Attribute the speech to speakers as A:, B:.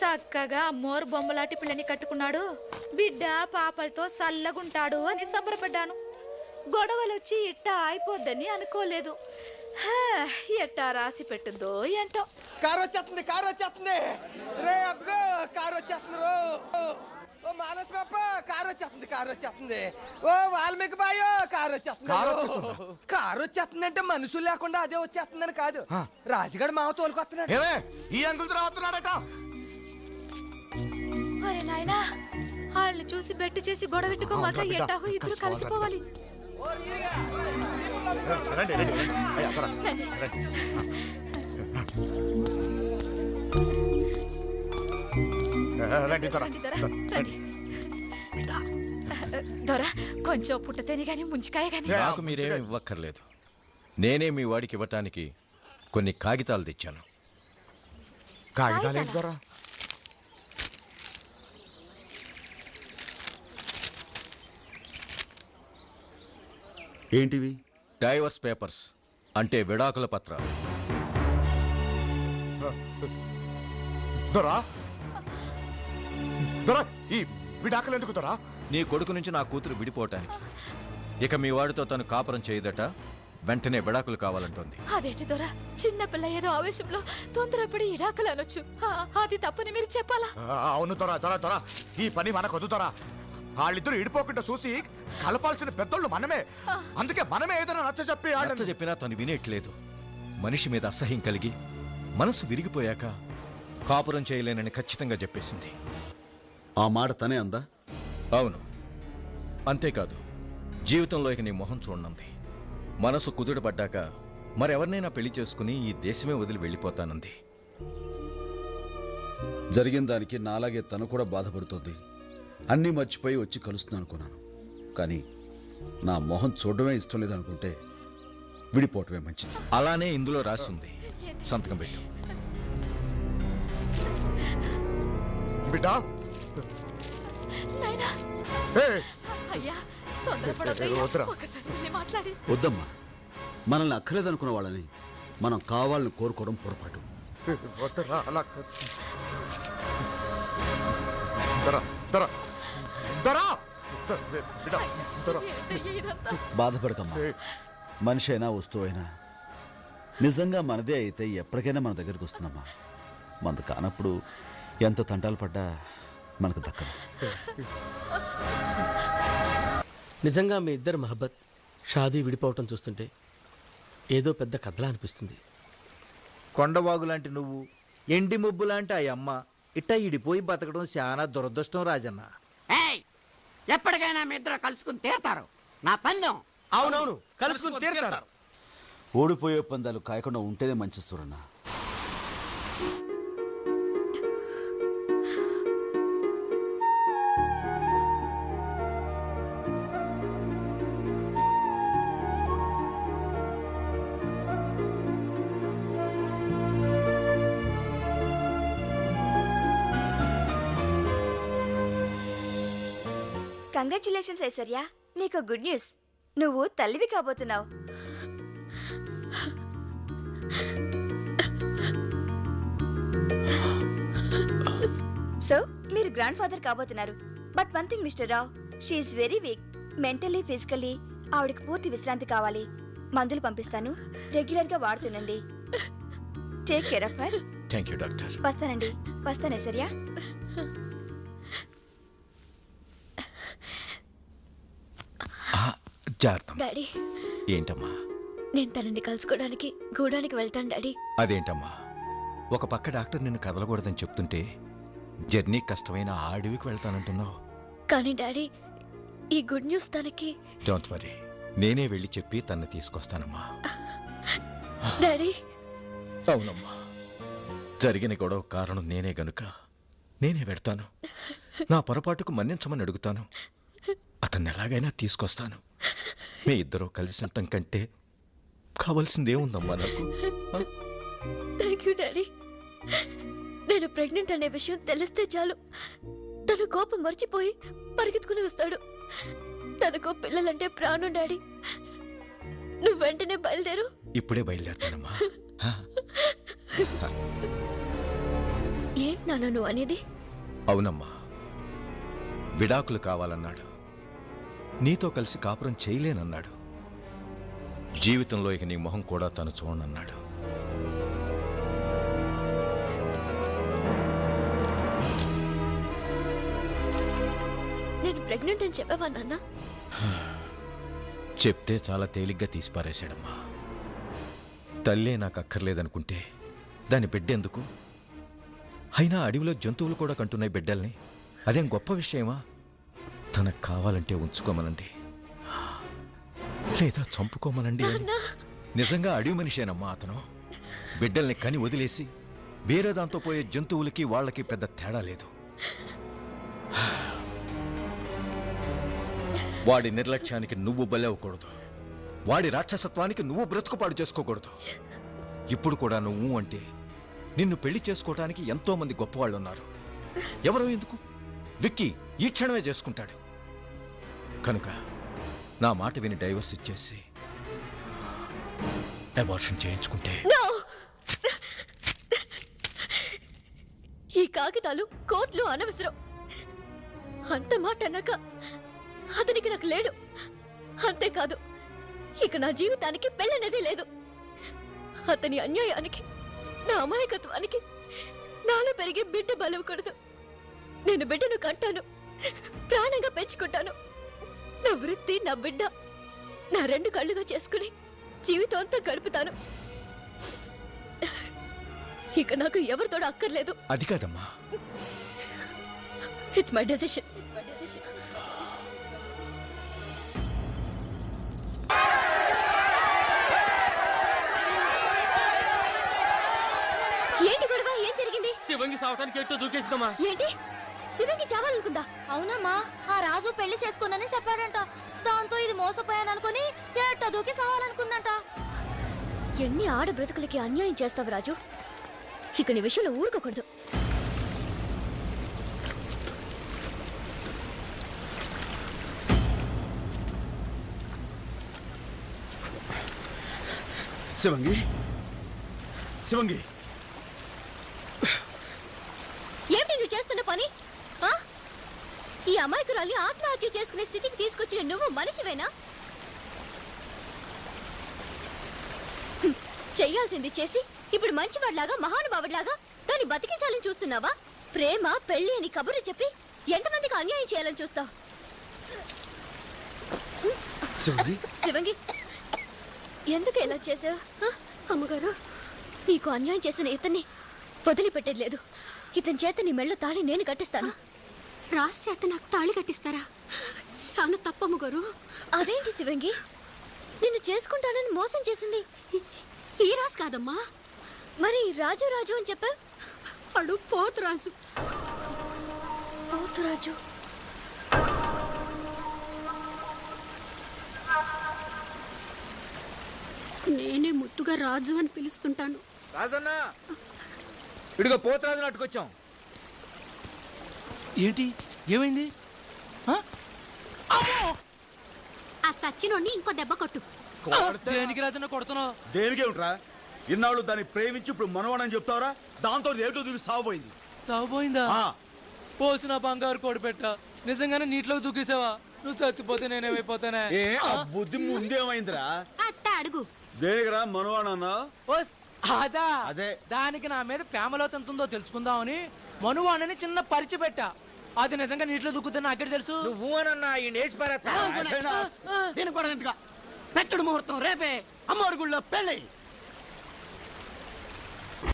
A: చక్కగా మోరు బొమ్మలాటి పిల్లని కట్టుకున్నాడు, బిడ్డ పాపలతో సల్లగుంటాడు అని సంబరపడ్డాను. గొడవలొచ్చి ఇట్టా అయిపోద్దని అనుకోలేదు. ఎట్టా రాసి పెట్టిందో ఏంటో.
B: కారు వచ్చేస్తుంది రే అబ్బో కారు వచ్చేస్తుంది రో. ఓ మానస్ పాప కారు వచ్చేస్తుంది. ఓ వాల్మీకి బాయో కారు వచ్చేస్తుంది అంటే మనుషులు లేకుండా అదే వచ్చేస్తుందని కాదు, రాజుగాడు మావ తోలుకొస్తున్నాడు.
C: ఈ అంకుల్ రావస్తున్నాడట.
A: అరే నాయనా, వాళ్ళని చూసి బెట్టి చేసి గొడవెట్టుకోమాక ఎట్టాహో ఇద్దరు కలిసిపోవాలి.
C: రండి
A: దొర, కొంచెం పుట్టతేనే గాని ముంచికాయ గాని.
D: నాకు మీరేమి ఇవ్వక్కర్లేదు. నేనే మీ వాడికి ఇవ్వటానికి కొన్ని కాగితాలు తెచ్చాను.
C: కాగితాలు ద్వారా
E: ఏంటివి?
D: డైవర్స్ పేపర్స్ అంటే విడాకుల పత్రాలు.
C: దొరా దొరా ఈ విడాకులు ఎందుకు దొరా?
D: నీ కొడుకు నుంచి నా కూతురు విడిపోవటానికి. ఇక మీ వాడితో తను కాపురం చేయదట, వెంటనే విడాకులు కావాలంటోంది.
A: అదేంటి దొర, చిన్నపిల్ల ఏదో ఆవేశంలో తొందరపడి ఇడాకులు అనొచ్చు, అది తప్పని మీరు చెప్పాలా?
C: అవును దొరా దొరా దొరా ఈ పని మనకు వద్దు దొరా. వాళ్ళిద్దరు ఇడిపోకుండా చూసి కలపాల్సిన పెద్దోళ్ళు మనమే. అందుకే మనమే ఏదైనా నచ్చ
D: చెప్పినా తను వినేట్లేదు. మనిషి మీద అసహ్యం కలిగి మనసు విరిగిపోయాక కాపురం చేయలేనని ఖచ్చితంగా చెప్పేసింది.
E: ఆ మాట తనే అందా?
D: అవును, అంతేకాదు జీవితంలో ఇక నీ మొహం చూడనుంది. మనసు కుదుటపడ్డాక మరెవరినైనా పెళ్లి చేసుకుని ఈ దేశమే వదిలి వెళ్ళిపోతానంది.
E: జరిగిన దానికి నాలాగే తను కూడా బాధపడుతోంది. అన్నీ మర్చిపోయి వచ్చి కలుస్తున్నాను అనుకున్నాను, కానీ నా మొహం చూడడమే ఇష్టం లేదనుకుంటే విడిపోవటమే మంచిది.
D: అలానే ఇందులో రాసింది, సంతకం పెట్టు.
C: బిడ్డా
A: అయ్యా, మాట్లాడి
E: వద్దమ్మా, మనల్ని అక్కర్లేదనుకున్న వాళ్ళని మనం కావాలని కోరుకోవడం పొరపాటు. బాధపడకమ్మా, మనిషి అయినా వస్తువు అయినా నిజంగా మనదే అయితే ఎప్పటికైనా మన దగ్గరికి వస్తుందమ్మా. మనది కానప్పుడు ఎంత తంటాలు పడ్డా మనకు దక్కదు.
F: నిజంగా మీ ఇద్దరు మహబ్బత్ షాదీ విడిపోవటం చూస్తుంటే ఏదో పెద్ద కథలా అనిపిస్తుంది.
G: కొండవాగు లాంటి నువ్వు, ఎండి ముబ్బు లాంటి ఆ అమ్మ ఇట్టా ఇడిపోయి బతకడం చాలా దురదృష్టం రాజన్న.
H: ఎప్పటికైనా మీ ఇద్దరు కలుసుకుని తీరతారు. నా పందెం.
F: అవునవును, కలుసుకుని తీరుతారు.
E: ఓడిపోయే పందాలు కాయకుండా ఉంటేనే మంచి సూరన్న.
I: కంగ్రాచులేషన్స్ ఐశ్వర్య, నీకు గుడ్ న్యూస్. నువ్వు తల్లివి కాబోతున్నావు. సో మీరు గ్రాండ్ ఫాదర్ కాబోతున్నారు. But one thing mister Rao, she's very weak. Mentally physically ఆవిడకి పూర్తి విశ్రాంతి కావాలి. మందులు పంపిస్తాను, రెగ్యులర్ గా వాడుతుండండి. Take care of her.
D: Thank you doctor.
I: వస్తానండి. వస్తాను ఐశ్వర్య.
J: డాడీ,
D: ఏంటమ్మా?
J: నేను తనని కలుసుకోవడానికి గూడానికి వెళ్తాను డాడీ.
D: అదేంటమ్మా, ఒక పక్క డాక్టర్ నిన్ను కదలకూడదని చెప్తుంటే జర్నీ కష్టమైన ఆ అడవికి వెళ్తానంటున్నావు.
J: కానీ డాడీ, ఈ గుడ్ న్యూస్ తనకి.
D: డోంట్ వరీ, నేనే వెళ్ళి చెప్పి తన్ని తీసుకొస్తానమ్మా.
J: డాడీ.
D: అవునమ్మా, జరిగిన గొడవ కారణం నేనే గనుక నేనే వెళ్తాను. నా పొరపాటుకు మన్నించమని అడుగుతాను. అతన్ని ఎలాగైనా తీసుకొస్తాను. మీ ఇద్దరూ కలిసి ఉండటం కంటే కావాల్సిందేముందమ్మా నాకు?
J: Thank you daddy. నేను ప్రెగ్నెంట్ అనే విషయం తెలిస్తే చాలు తన కోపం మర్చిపోయి పరిగెత్తుకుని వస్తాడు. తనకు పిల్లలంటే ప్రాణం డాడీ. నువ్వు వెంటనే బయలుదేరు.
D: ఇప్పుడే బయలుదేరుతానమ్మా.
J: ఏంటి నాన్న నువ్వు అనేది?
D: అవునమ్మా, విడాకులు కావాలన్నాడు. నీతో కలిసి కాపురం చేయలేనన్నాడు. జీవితంలో ఇక నీ మొహం కూడా తను చూడనన్నాడు.
J: నేను ప్రెగ్నెంట్ అని చెప్పావా నాన్న?
D: చెప్తే చాలా తేలిగ్గా తీసిపారేశాడమ్మా. తల్లే నాకు అక్కర్లేదనుకుంటే దాని బిడ్డెందుకు? అయినా అడవిలో జంతువులు కూడా కంటున్నాయి బిడ్డల్ని. అదేం గొప్ప విషయమా? తనకు కావాలంటే ఉంచుకోమనండి, లేదా చంపుకోమనండి. నిజంగా అడవి మనిషేనమ్మా అతను. బిడ్డల్ని కని వదిలేసి వేరే దాంతో పోయే జంతువులకి వాళ్ళకి పెద్ద తేడా లేదు. వాడి నిర్లక్ష్యానికి నువ్వు బలవ్వకూడదు. వాడి రాక్షసత్వానికి నువ్వు బ్రతుకుపాడు చేసుకోకూడదు. ఇప్పుడు కూడా నువ్వు అంటే నిన్ను పెళ్లి చేసుకోవటానికి ఎంతో మంది గొప్పవాళ్ళు ఉన్నారు. ఎవరో ఎందుకు, విక్కీ ఈ క్షణమే చేసుకుంటాడు. కనుక నా మాట విని డైవర్స్ ఇచ్చేసి అబార్షన్ చేయించుకుంటే.
J: No! ఈ కాగితాలు కోర్టులో అనవసరం. అంత మాట అన్నాక అతనికి నాకు లేడు. అంతేకాదు, ఇక నా జీవితానికి పెళ్ళనేదే లేదు. అతని అన్యాయానికి, నా అమాయకత్వానికి నాలో పెరిగే బిడ్డ బలవకూడదు. నేను బిడ్డను కంటాను, ప్రాణంగా పెంచుకుంటాను. నా వృత్తి, నా బిడ్డ నా రెండు కళ్ళుగా చేసుకుని జీవితం అంతా గడుపుతాను. ఇక నాకు ఎవరితోడ అక్కర్లేదు.
D: అది కాదమ్మా.
J: It's my decision. ఏంటి గొడవ? ఏం జరిగింది?
B: శివంగి సావటానికి ఎట్టో దూకేస్తామా?
J: ఏంటి? శివంగి చావాలనుకుందా?
I: అవునమ్మా, ఆ రాజు పెళ్లి చేసుకోనని చెప్పాడంట. దాంతో ఇది మోసపోయాననుకుని ఎట్ట దూకి సావాలనుకుందంట.
J: ఎన్ని ఆడ బ్రతుకులకి అన్యాయం చేస్తావు రాజు. ఇక నీ విషయంలో ఊరుకోకూడదు.
E: శివంగి, శివంగి,
J: ఏమిటి నువ్వు చేస్తున్న పని? ఆ? ఈ అమాయకురాలి ఆత్మహత్య చేసుకునే స్థితికి తీసుకొచ్చిన నువ్వు మనిషివేనా? చెయ్యాల్సింది చేసి ఇప్పుడు మంచివాడిలాగా, మహానుభావుడిలాగా దాన్ని బతికించాలని చూస్తున్నావా? ప్రేమ, పెళ్లి అని కబుర్లు చెప్పి ఎంతమందికి అన్యాయం చేయాలని చూస్తావు?
E: శివంగి,
J: శివంగి, ఎందుకు ఇలా చేసావు? అమ్మగారు, నీకు అన్యాయం చేసిన ఇతన్ని వదిలిపెట్టేది లేదు. ఇతని చేత నీ మెళ్ళో తాళి నేను కట్టిస్తాను.
A: రాసి చేత నాకు తాళి కట్టిస్తారా? చాలా తప్పమ్మ గారు.
J: అదేంటి శివంగి, నిన్ను చేసుకుంటానని మోసం చేసింది
A: ఈ రాజు కాదమ్మా.
J: మరి రాజు రాజు అని చెప్పా?
A: వాడు పోతురాజు.
J: పోతురాజు?
A: నేనే ముద్దుగా రాజు అని పిలుస్తుంటాను.
G: రాజన్నా, ఇడిగో పోతరాజుని అట్టుకొచ్చాం.
F: ఏంటి? ఏమైంది?
A: ఆ సచ్చినోడిని ఇంకో దెబ్బ కొట్టు.
F: దేనికి రాజన్న కొడుతున్నావు?
E: దేనికేమిట్రా? ఇన్నాళ్ళు దాన్ని ప్రేమించి ఇప్పుడు మనవాడని చెప్తావరా? దాంతో ఏటో దూకి సాగుపోయింది.
F: సాగుపోయిందా?
E: ఆ,
F: పోసిన బంగారు కోడి పెట్ట నిజంగానే నీటిలో దూకేసావా? నువ్వు చచ్చిపోతే నేనేమైపోతానే?
E: ఏ ఆ బుద్ధి ముందేమైందిరా?
A: అట్ట అడుగు.
E: దేనికిరా మనవాడన్నా?
F: అదా?
E: అదే.
F: దానికి నా మీద ప్రేమలో ఎంతుందో తెలుసుకుందామని మనువాణని చిన్న పరిచి పెట్టా. అది నిజంగా నీటిలో దూకుతుందని నాకే తెలుసు.
G: నువ్వు ఊనన్నా ఈ నేసి పారేస్తా.
H: దీని కూడా ఇంతగా పెట్టుడు ముహూర్తం రేపే అమ్మవారి గుళ్ళో పెళ్ళి.